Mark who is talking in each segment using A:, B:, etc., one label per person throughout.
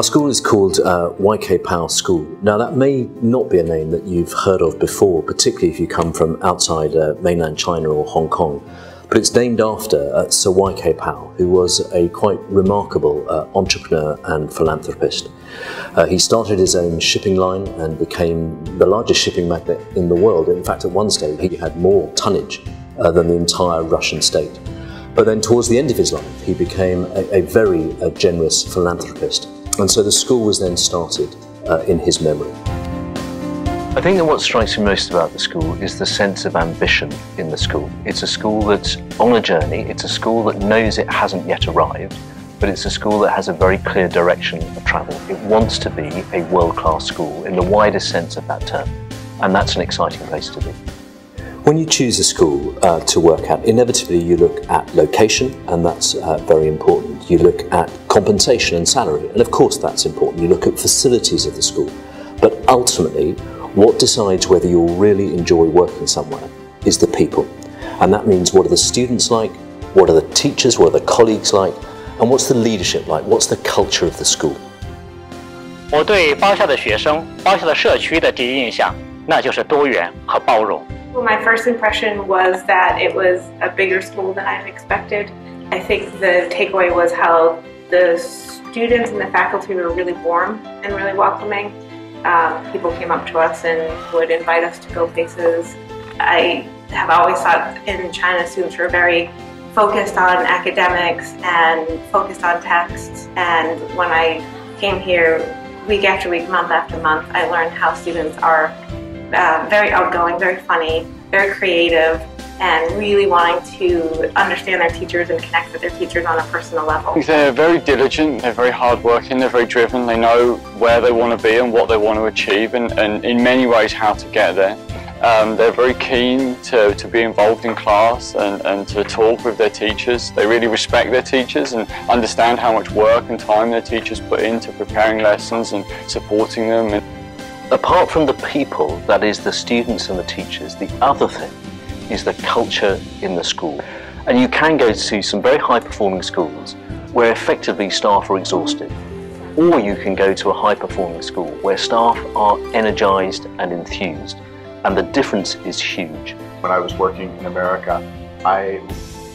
A: Our school is called YK Pao School. Now that may not be a name that you've heard of before, particularly if you come from outside mainland China or Hong Kong, but it's named after Sir YK Pao, who was a quite remarkable entrepreneur and philanthropist. He started his own shipping line and became the largest shipping magnate in the world. In fact, at one stage he had more tonnage than the entire Russian state. But then towards the end of his life, he became a very generous philanthropist. And so the school was then started in his memory.
B: I think that what strikes me most about the school is the sense of ambition in the school. It's a school that's on a journey, it's a school that knows it hasn't yet arrived, but it's a school that has a very clear direction of travel. It wants to be a world-class school in the widest sense of that term, and that's an exciting place to be.
A: When you choose a school to work at, inevitably you look at location, and that's very important. You look at compensation and salary, and of course that's important. You look at facilities of the school, but ultimately what decides whether you'll really enjoy working somewhere is the people. And that means, what are the students like, what are the teachers, what are the colleagues like, and what's the leadership like, what's the culture of the school?
C: 我对包校的学生、包校的社区的第一印象，那就是多元和包容。
D: Well, my first impression was that it was a bigger school than I expected. I think the takeaway was how the students and the faculty were really warm and really welcoming. People came up to us and would invite us to go places. I have always thought in China students were very focused on academics and focused on texts, and when I came here week after week, month after month, I learned how students are very outgoing, very funny, very creative, and really wanting to understand their teachers and connect with their teachers on a personal level.
E: They're very diligent, they're very hardworking, they're very driven, they know where they want to be and what they want to achieve, and in many ways how to get there. They're very keen to be involved in class and to talk with their teachers. They really respect their teachers and understand how much work and time their teachers put into preparing lessons and supporting them.
B: Apart from the people, that is the students and the teachers, the other thing is the culture in the school. And you can go to some very high-performing schools where effectively staff are exhausted. Or you can go to a high-performing school where staff are energized and enthused. And the difference is huge.
F: When I was working in America, I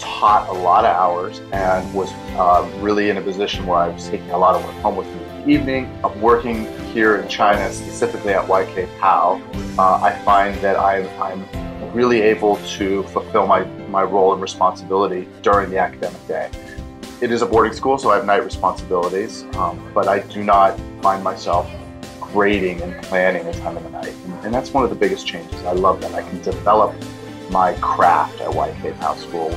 F: taught a lot of hours and was really in a position where I was taking a lot of work home with me in the evening. Working here in China, specifically at YK Pao, I find that I'm really able to fulfill my role and responsibility during the academic day. It is a boarding school, so I have night responsibilities, but I do not find myself grading and planning a time of the night. And that's one of the biggest changes. I love that I can develop my craft at YK Pao School.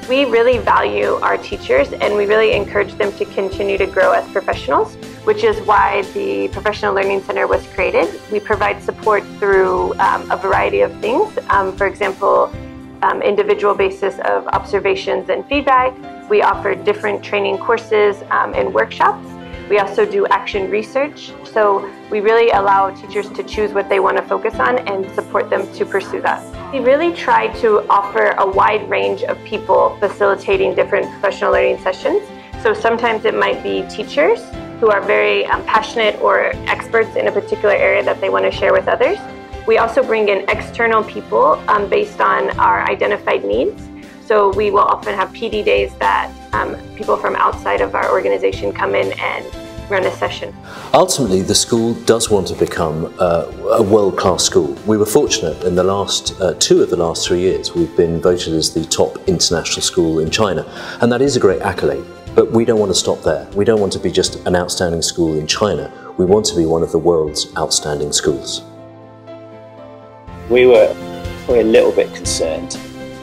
D: We really value our teachers, and we really encourage them to continue to grow as professionals, which is why the Professional Learning Center was created. We provide support through a variety of things. For example, individual basis of observations and feedback. We offer different training courses and workshops. We also do action research. So we really allow teachers to choose what they want to focus on and support them to pursue that. We really try to offer a wide range of people facilitating different professional learning sessions. So sometimes it might be teachers who are very passionate or experts in a particular area that they want to share with others. We also bring in external people based on our identified needs. So we will often have PD days that people from outside of our organization come in and run a session.
A: Ultimately, the school does want to become a world-class school. We were fortunate in the last 2 of the last 3 years. We've been voted as the top international school in China, and that is a great accolade. But we don't want to stop there. We don't want to be just an outstanding school in China. We want to be one of the world's outstanding schools.
G: We were probably a little bit concerned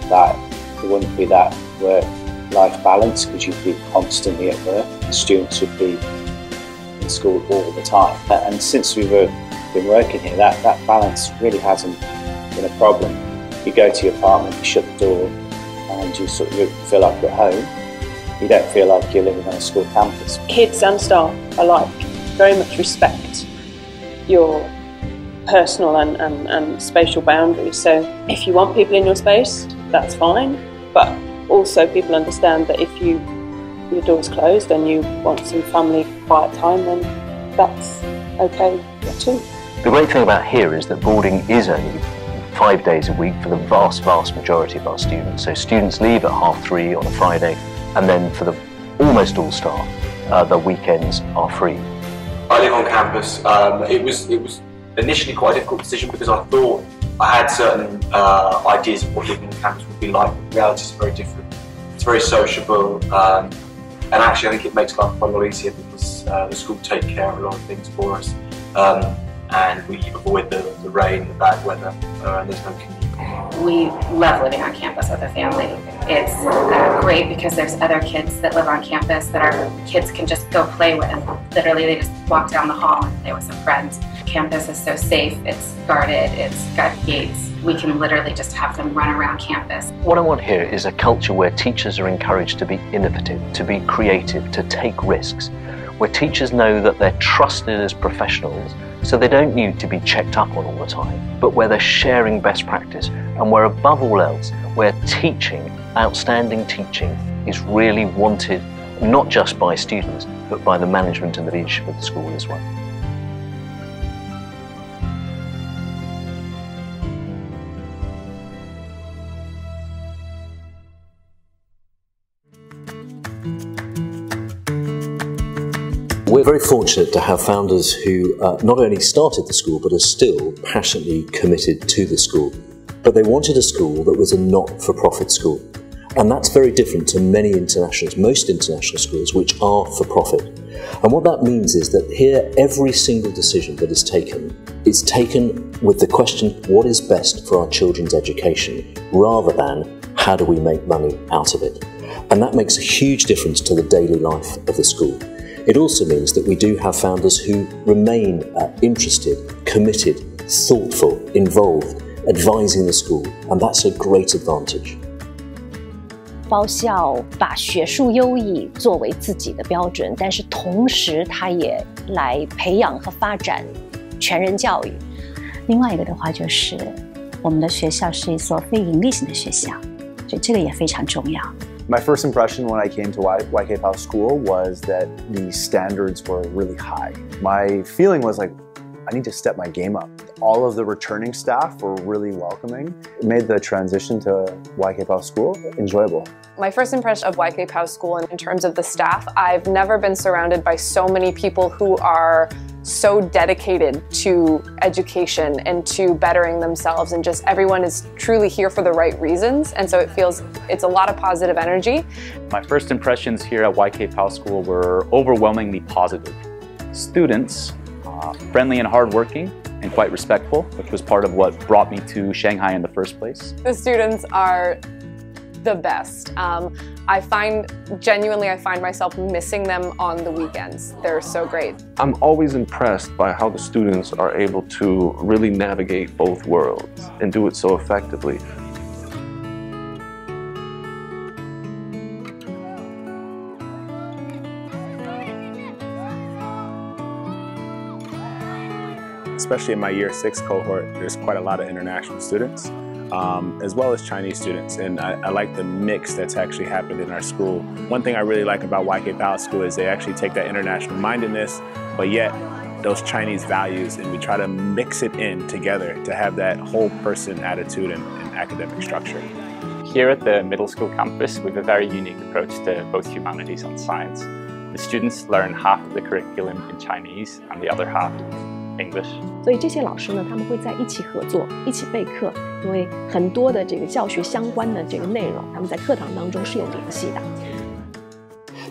G: that there wouldn't be that work-life balance, because you'd be constantly at work. The students would be in school all the time. And since we've been working here, that balance really hasn't been a problem. You go to your apartment, you shut the door, and you sort of feel like you're at home. You don't feel like you're living on a school campus.
H: Kids and staff alike very much respect your personal and spatial boundaries. So if you want people in your space, that's fine. But also people understand that if your door's closed and you want some family quiet time, then that's okay too.
B: The great thing about here is that boarding is only 5 days a week for the vast majority of our students. So students leave at 3:30 on a Friday, and then for the almost all staff, the weekends are free.
I: I live on campus. It was initially quite a difficult decision because I thought I had certain ideas of what living on campus would be like. But reality is very different. It's very sociable, and actually I think it makes life quite a lot easier because the school take care of a lot of things for us, and we avoid the rain, the bad weather, and there's no commute.
J: We love living on campus with a family. It's great because there's other kids that live on campus that our kids can just go play with. Literally, they just walk down the hall and play with some friends. Campus is so safe, it's guarded, it's got gates. We can literally just have them run around campus.
B: What I want here is a culture where teachers are encouraged to be innovative, to be creative, to take risks, where teachers know that they're trusted as professionals, so they don't need to be checked up on all the time, but where they're sharing best practice, and where above all else, where teaching, outstanding teaching, is really wanted not just by students, but by the management and the leadership of the school as well.
A: We're very fortunate to have founders who not only started the school, but are still passionately committed to the school. But they wanted a school that was a not-for-profit school. And that's very different to many most international schools, which are for profit. And what that means is that here, every single decision that is taken with the question, what is best for our children's education, rather than how do we make money out of it? And that makes a huge difference to the daily life of the school. It also means that we do have founders who remain interested, committed, thoughtful, involved, advising the school, and that's a great advantage.
K: 包校把学术优异作为自己的标准，但是同时它也来培养和发展全人教育。另外一个的话就是，我们的学校是一所非盈利性的学校，所以这个也非常重要。
L: My first impression when I came to YK Pao School was that the standards were really high. My feeling was like, I need to step my game up. All of the returning staff were really welcoming. It made the transition to YK Pao School enjoyable.
M: My first impression of YK Pao School in terms of the staff, I've never been surrounded by so many people who are so dedicated to education and to bettering themselves, and just everyone is truly here for the right reasons, and so it's a lot of positive energy.
N: My first impressions here at YK Pao School were overwhelmingly positive. Students, friendly and hardworking, and quite respectful, which was part of what brought me to Shanghai in the first place.
M: The students are the best. I find myself missing them on the weekends. They're so great.
O: I'm always impressed by how the students are able to really navigate both worlds and do it so effectively.
P: Especially in my year 6 cohort, there's quite a lot of international students, as well as Chinese students, and I like the mix that's actually happened in our school. One thing I really like about YK Pao School is they actually take that international mindedness, but yet those Chinese values, and we try to mix it in together to have that whole person attitude and academic structure.
C: Here at the middle school campus, we have a very unique approach to both humanities and science. The students learn half of the curriculum in Chinese and the other half English.
Q: 所以这些老师呢，他们会在一起合作，一起备课，因为很多的这个教学相关的这个内容，他们在课堂当中是有联系的。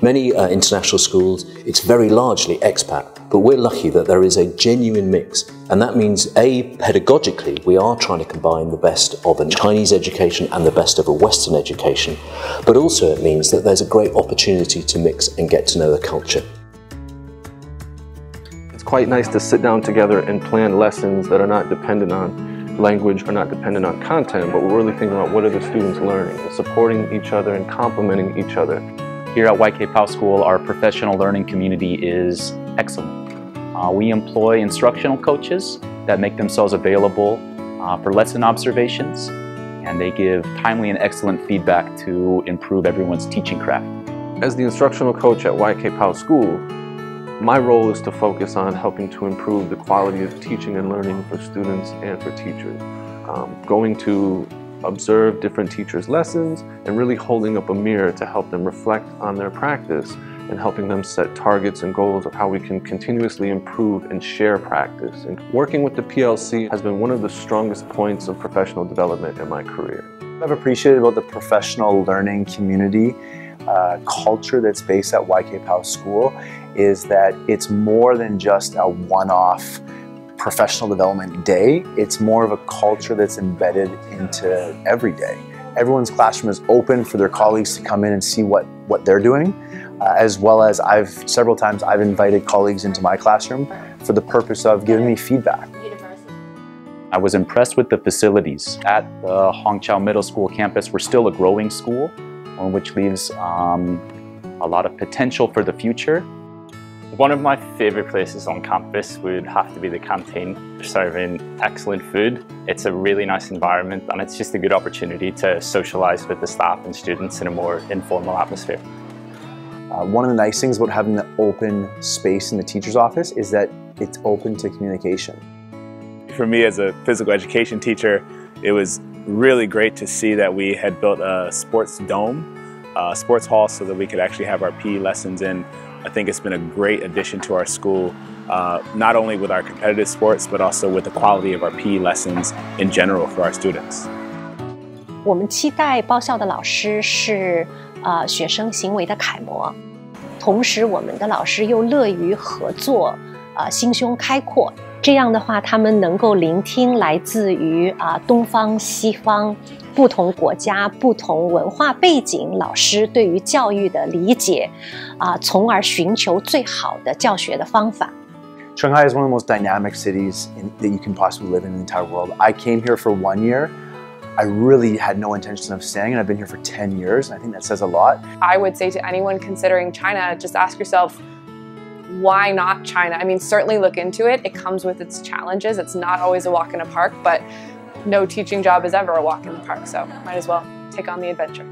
A: Many international schools, it's very largely expat, but we're lucky that there is a genuine mix, and that means pedagogically, we are trying to combine the best of a Chinese education and the best of a Western education, but also it means that there's a great opportunity to mix and get to know the culture.
O: It's quite nice to sit down together and plan lessons that are not dependent on language or not dependent on content, but we're really thinking about what are the students learning and supporting each other and complementing each other.
N: Here at YK Pao School, our professional learning community is excellent. We employ instructional coaches that make themselves available for lesson observations, and they give timely and excellent feedback to improve everyone's teaching craft.
O: As the instructional coach at YK Pao School, My role is to focus on helping to improve the quality of teaching and learning for students and for teachers. Going to observe different teachers' lessons and really holding up a mirror to help them reflect on their practice and helping them set targets and goals of how we can continuously improve and share practice. And working with the PLC has been one of the strongest points of professional development in my career.
L: What I've appreciated about the professional learning community culture that's based at YK Pao School is that it's more than just a one-off professional development day. It's more of a culture that's embedded into every day. Everyone's classroom is open for their colleagues to come in and see what they're doing, as well as several times I've invited colleagues into my classroom for the purpose of giving me feedback.
N: I was impressed with the facilities. At the Hongqiao Middle School campus, we're still a growing school, which leaves a lot of potential for the future.
C: One of my favourite places on campus would have to be the canteen. They're serving excellent food. It's a really nice environment and it's just a good opportunity to socialise with the staff and students in a more informal atmosphere.
L: One of the nice things about having the open space in the teacher's office is that it's open to communication.
P: For me as a physical education teacher, it was really great to see that we had built a sports dome, sports hall, so that we could actually have our PE lessons in. I think it's been a great addition to our school, not only with our competitive sports, but also with the quality of our PE lessons in general for our students.
K: 我们期待报校的老师是学生行为的楷模，同时我们的老师又乐于合作，心胸开阔。这样的话，他们能够聆听来自于东方、西方不同国家、不同文化背景老师对于教育的理解，从而寻求最好的教学的方法。
L: Shanghai is one of the most dynamic cities that you can possibly live in the entire world. I came here for 1 year. I really had no intention of staying, and I've been here for 10 years. And I think that says a lot.
M: I would say to anyone considering China, just ask yourself, why not China? I mean, certainly look into it. It comes with its challenges. It's not always a walk in the park, but no teaching job is ever a walk in the park, so might as well take on the adventure.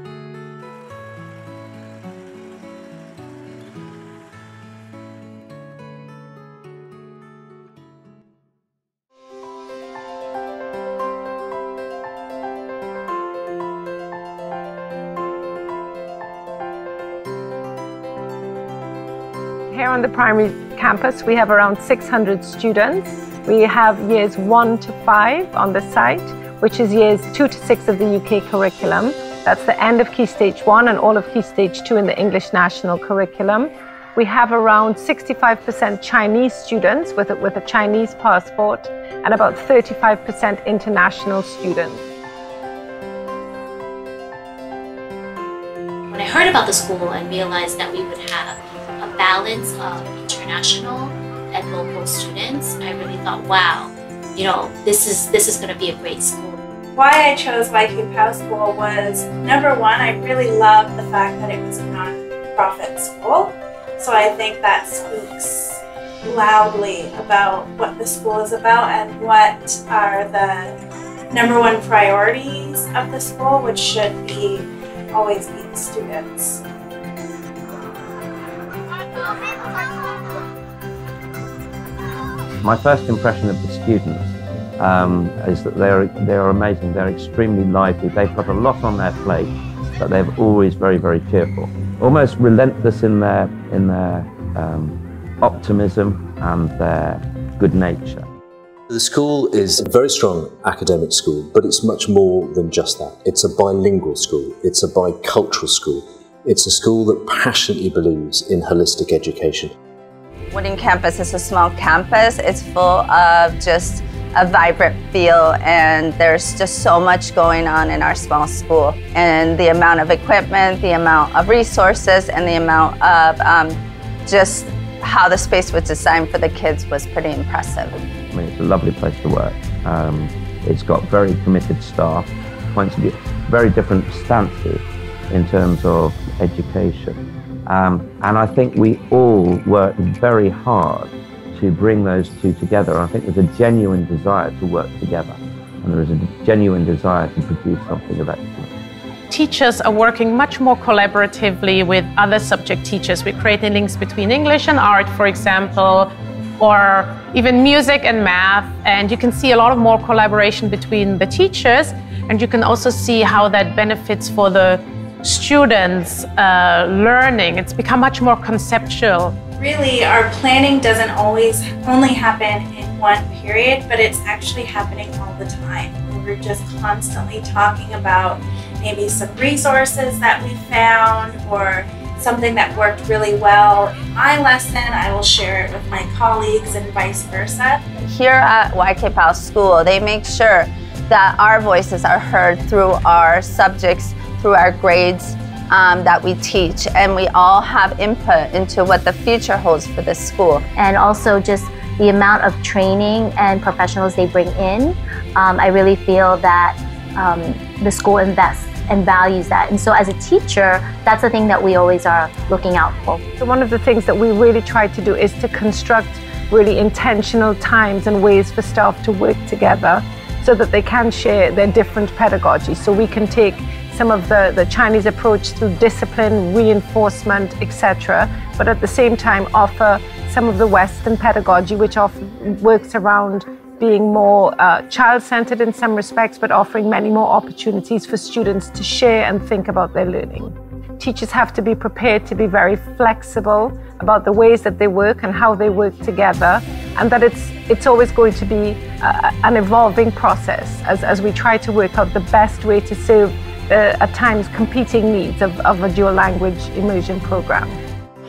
R: Here on the primary campus, we have around 600 students. We have years 1 to 5 on the site, which is years 2 to 6 of the UK curriculum. That's the end of Key Stage 1 and all of Key Stage 2 in the English National Curriculum. We have around 65% Chinese students with a Chinese passport and about 35% international students.
S: When I heard about the school and realized that we would have a balance of international and local students, I really thought, wow, you know, this is going to be a great school.
T: Why I chose YK Pao School was, number one, I really loved the fact that it was a non-profit school. So I think that speaks loudly about what the school is about and what are the number one priorities of the school, which should be always be the students.
U: My first impression of the students is that they're amazing. They're extremely lively. They put a lot on their plate, but they're always very, very cheerful. Almost relentless in their optimism and their good nature.
A: The school is a very strong academic school, but it's much more than just that. It's a bilingual school. It's a bicultural school. It's a school that passionately believes in holistic education.
V: Wooding campus is a small campus. It's full of just a vibrant feel, and there's just so much going on in our small school. And the amount of equipment, the amount of resources, and the amount of just how the space was designed for the kids was pretty impressive.
U: I mean, it's a lovely place to work. It's got very committed staff, points of view, very different stances in terms of education. And I think we all work very hard to bring those two together. I think there's a genuine desire to work together, and there is a genuine desire to produce something of excellence.
R: teachers are working much more collaboratively with other subject teachers. We're creating links between English and art, for example, or even music and math. And you can see a lot of more collaboration between the teachers, and you can also see how that benefits for the students' learning. It's become much more conceptual.
T: Really, our planning doesn't always only happen in one period, but it's actually happening all the time. We're just constantly talking about maybe some resources that we found or something that worked really well in my lesson. I will share it with my colleagues and vice versa.
V: Here at YK Pao School, they make sure that our voices are heard through our subjects, through our grades that we teach, and we all have input into what the future holds for this school.
E: And also just the amount of training and professionals they bring in, I really feel that the school invests and values that. And so as a teacher, that's the thing that we always are looking out for.
R: So one of the things that we really try to do is to construct really intentional times and ways for staff to work together so that they can share their different pedagogies. So we can take some of the Chinese approach through discipline, reinforcement, etc., but at the same time offer some of the Western pedagogy, which often works around being more child-centered in some respects, but offering many more opportunities for students to share and think about their learning. Teachers have to be prepared to be very flexible about the ways that they work and how they work together, and that it's always going to be an evolving process as we try to work out the best way to serve at times competing needs of a dual language immersion program.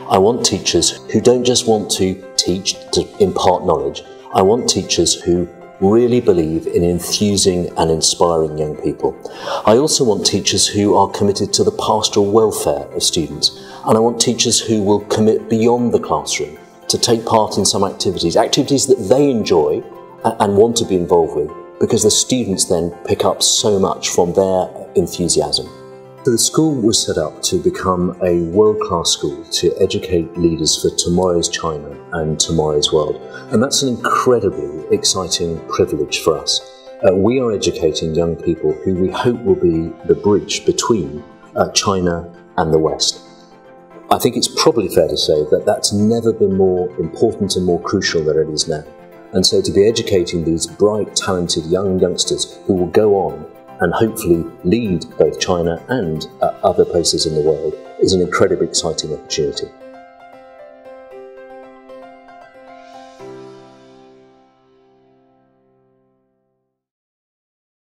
A: I want teachers who don't just want to teach to impart knowledge. I want teachers who really believe in enthusing and inspiring young people. I also want teachers who are committed to the pastoral welfare of students. And I want teachers who will commit beyond the classroom to take part in some activities that they enjoy and want to be involved with, because the students then pick up so much from their enthusiasm. So the school was set up to become a world-class school to educate leaders for tomorrow's China and tomorrow's world. And that's an incredibly exciting privilege for us. We are educating young people who we hope will be the bridge between China and the West. I think it's probably fair to say that that's never been more important and more crucial than it is now. And so to be educating these bright, talented young youngsters who will go on and hopefully lead both China and other places in the world is an incredibly exciting opportunity.